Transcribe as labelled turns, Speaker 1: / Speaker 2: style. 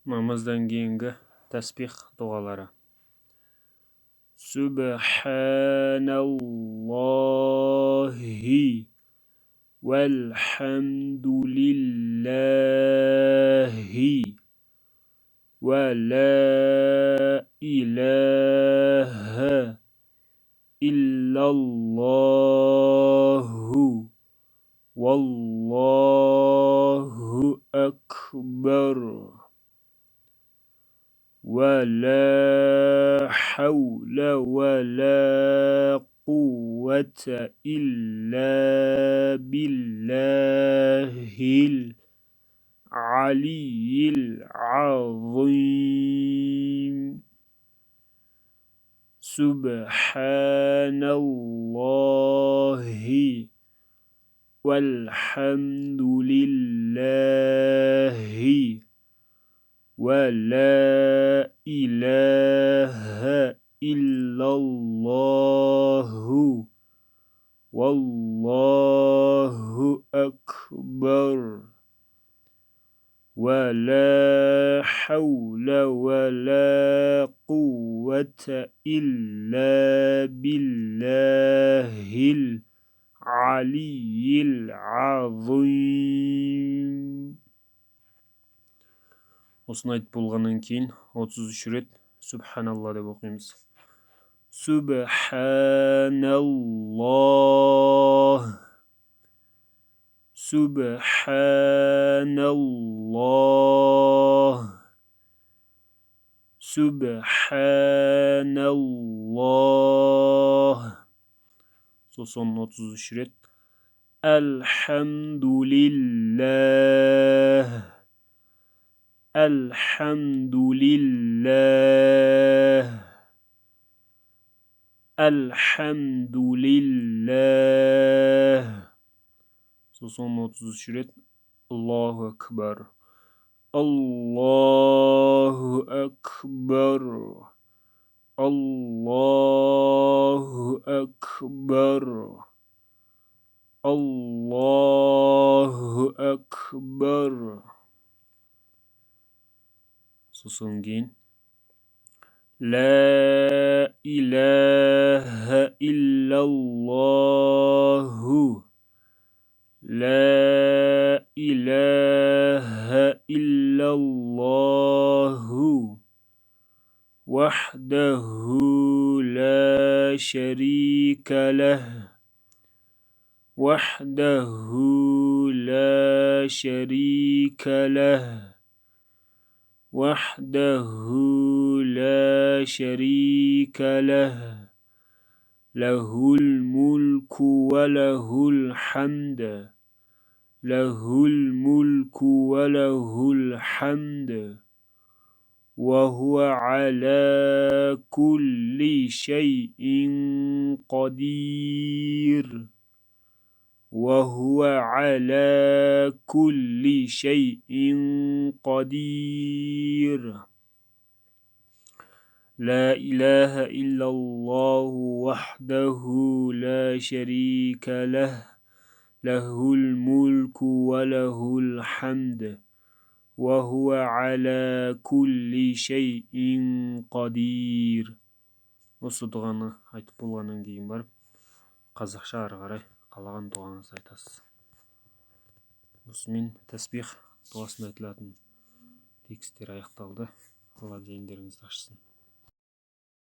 Speaker 1: Namazdan keyingi tasbih dualari. Subhanallahi walhamdulillahi wa la ilaha illallahu wallahu akbar. ولا حول ولا قوة إلا بالله العلي العظيم. سبحان الله والحمد لله ولا إله إلا الله والله أكبر. ولا حول ولا قوة إلا بالله العلي العظيم. Осыны айтып болғаннан кейін 33 рет Субханалла деп оқимыз. Субханаллах, Субханаллах, Субханаллах. Сосын 33 рет Әлхамдулиллах, Әлхамдулиллах, Әлхамдулиллах. Сосын 33 рет Аллаху акбар, Аллаху акбар, Аллаху акбар, Аллаху акбар. Сосын кейін لا إله إلا الله لا إله إلا الله وحده لا شريك له وحده لا شريك له وحده لا شريك له له الملك وله الحمد له الملك وله الحمد وهو على كل شيء قدير وهو على كل شيء قدير. لا إله إلا الله وحده لا شريك له له الملك وله الحمد وهو على كل شيء قدير. Осы дұғаны айтып болғаннан кейін барып қазақша ары қарай қалаған дұғаңызды айтасыз. Осымен тәсбих дұғасында айтылатын текстер аяқталды. Алла жиындеріңізді ашсын.